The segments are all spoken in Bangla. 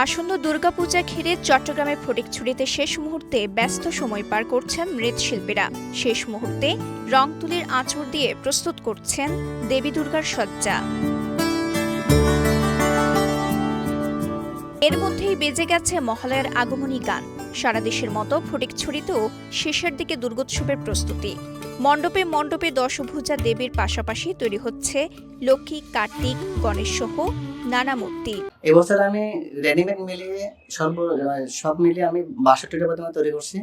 আসন্ন দুর্গাপূজা ঘিরে চট্টগ্রামের ফটিকছড়িতে শেষ মুহূর্তে ব্যস্ত সময় পার করছেন মৃৎশিল্পীরা। শেষ মুহূর্তে রং তুলির আঁচড় দিয়ে প্রস্তুত করছেন দেবী দুর্গার সজ্জা। এর মধ্যেই বেজে গেছে মহালয়ার আগমনী গান। সারা দেশের মতো ফটিকছড়িতেও শেষের দিকে দুর্গোৎসবের প্রস্তুতি। মণ্ডপে মণ্ডপে দশভুজা দেবীর পাশাপাশি তৈরি হচ্ছে লক্ষ্মী, কার্তিক, গণেশ সহ নানা মূর্তি। এবছর আমি রেডিমেড মিলিয়ে সব মিলিয়ে আমি ৬২টা প্রতিমা তৈরি করছি।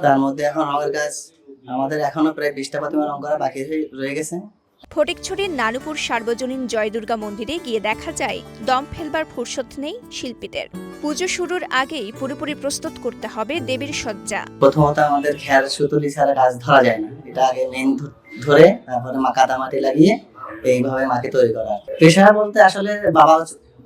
তার মধ্যে এখন রঙের কাজ আমাদের এখনো প্রায় ২০টা প্রতিমা রং করা বাকি রয়ে গেছে। ফটিকছড়ির নানুপুর সার্বজনীন জয় দুর্গা মন্দিরে গিয়ে দেখা যায় দম ফেলবার ফুরসত নেই শিল্পীদের। পুজো শুরুর আগেই পুরোপুরি প্রস্তুত করতে হবে দেবীর সজ্জা। প্রথমত আমাদের খেয়ার সুতুলি ছাড়া কাজ ধরা যায় না। এটা আগে মেন ধরে তারপরে কাদা মাটি লাগিয়ে এইভাবে মাকে তৈরি করা। পেশা বলতে আসলে বাবা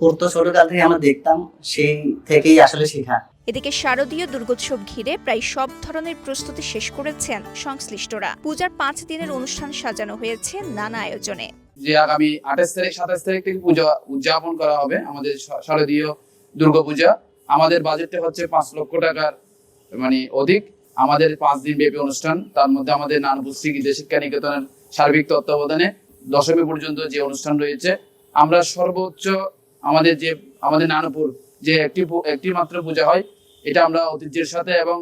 করতো, ছোটকাল থেকে আমরা দেখতাম, সেই থেকেই আসলে শেখা। এদিকে শারদীয় দুর্গোৎসব ঘিরে প্রায় সব ধরনের প্রস্তুতি শেষ করেছেন সংশ্লিষ্টরা। পূজার ৫ দিনের অনুষ্ঠান সাজানো হয়েছে নানা আয়োজনে। যে আগামী ২৮ তারিখ ২৭ তারিখ থেকে পূজা উদযাপন করা হবে আমাদের শারদীয় দুর্গাপূজা। আমাদের বাজেটটা হচ্ছে ৫ লক্ষ টাকার অধিক। আমাদের 5 দিন ব্যাপী অনুষ্ঠান। তার মধ্যে আমাদের নানুপুর শ্রী শিক্ষা নিকেতনের সার্বিক তত্ত্বাবধানে দশমী পর্যন্ত যে অনুষ্ঠান রয়েছে, আমরা সর্বোচ্চ আমাদের নানুপুর যে একটি মাত্র পূজা হয়, এটা আমরা ঐতিহ্যের সাথে এবং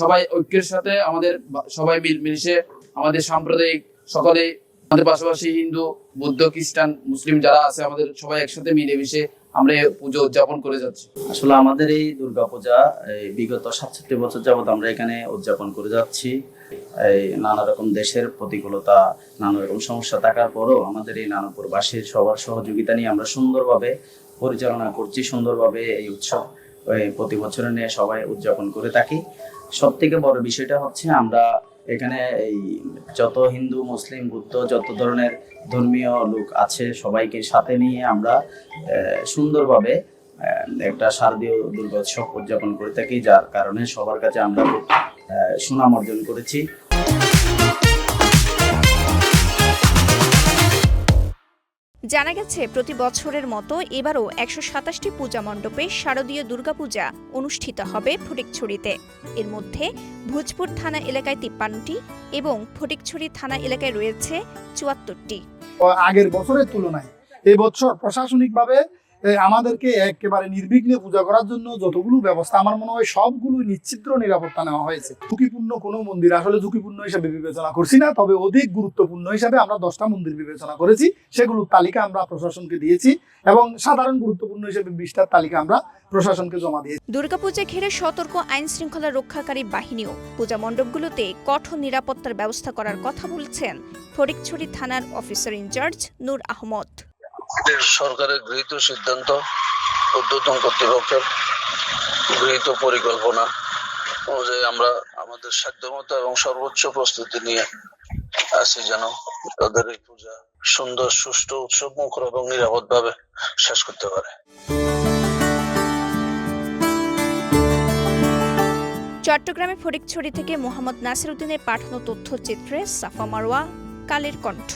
সবাই ঐক্যের সাথে আমাদের সবাই মিলেমিশে আমাদের সাম্প্রদায়িক সকলে আমাদের পাশাপাশি হিন্দু, বৌদ্ধ, খ্রিস্টান, মুসলিম যারা আছে আমাদের সবাই একসাথে মিলেমিশে আমরা এই পুজো উদযাপন করে যাচ্ছি। আসলে আমাদের এই দুর্গাপূজা বিগত ৬৭ বছর যাবত আমরা এখানে উদযাপন করে যাচ্ছি। এই নানা রকম দেশের প্রতিকূলতা, নানা রকম সমস্যা থাকার পরও আমাদের এই নানুপুরবাসীর সবার সহযোগিতা নিয়ে আমরা সুন্দরভাবে পরিচালনা করছি। সুন্দরভাবে এই উৎসব প্রতি বছর নিয়ে সবাই উদযাপন করে থাকি। সব থেকে বড় বিষয়টা হচ্ছে আমরা এখানে এই যত হিন্দু, মুসলিম, বুদ্ধ যত ধরনের ধর্মীয় লোক আছে সবাইকে সাথে নিয়ে আমরা সুন্দরভাবে একটা শারদীয় দুর্গোৎসব উদযাপন করে থাকি, যার কারণে সবার কাছে আমরা খুব সুনাম অর্জন করেছি। জানা গেছে প্রতি বছরের মতো এবারও ১২৭টি পূজা মণ্ডপে শারদীয় দুর্গাপূজা অনুষ্ঠিত হবে ফটিকছড়িতে। এর মধ্যে ভোজপুর থানা এলাকায় ৫৩টি এবং ফটিকছড়ি থানা এলাকায় রয়েছে ৭৪টি। আগের বছরের তুলনায় এই বছর প্রশাসনিকভাবে আমাদেরকে একেবারে নির্বিঘ্নে পূজা করার জন্য যতগুলো ব্যবস্থা, আমার মনে হয় সবগুলো নিশ্চিদ্র নিরাপত্তা নেওয়া হয়েছে। ঝুঁকিপূর্ণ কোনো মন্দির আসলে ঝুঁকিপূর্ণ হিসেবে বিবেচনা করছি না, তবে অধিক গুরুত্বপূর্ণ হিসাবে আমরা 10টা মন্দির বিবেচনা করেছি। সেগুলোর তালিকা আমরা প্রশাসনকে দিয়েছি এবং সাধারণ গুরুত্বপূর্ণ হিসেবে 20টার তালিকা আমরা প্রশাসনকে জমা দিয়েছি। দুর্গাপূজা ঘিরে সতর্ক আইন শৃঙ্খলা রক্ষাকারী বাহিনীও পূজা মণ্ডপগুলোতে কঠোর নিরাপত্তার ব্যবস্থা করার কথা বলছেন ফটিকছড়ি থানার অফিসার ইনচার্জ নূর আহমদ। সরকারের গৃহীত সিদ্ধান্ত, ঊর্ধ্বতন কর্তৃপক্ষের গৃহীত পরিকল্পনা অনুযায়ী আমরা আমাদের সাধ্যমতো এবং সর্বোচ্চ প্রস্তুতি নিয়ে আছি যেন তাদের এই পূজা সুন্দর, সুষ্ঠু, উৎসব মুখর এবং নিরাপদভাবে শেষ করতে পারে। চট্টগ্রামের ফটিকছড়ি থেকে মোহাম্মদ নাসির উদ্দিনের পাঠানো তথ্যচিত্রে সাফা মারওয়া, কালের কণ্ঠ।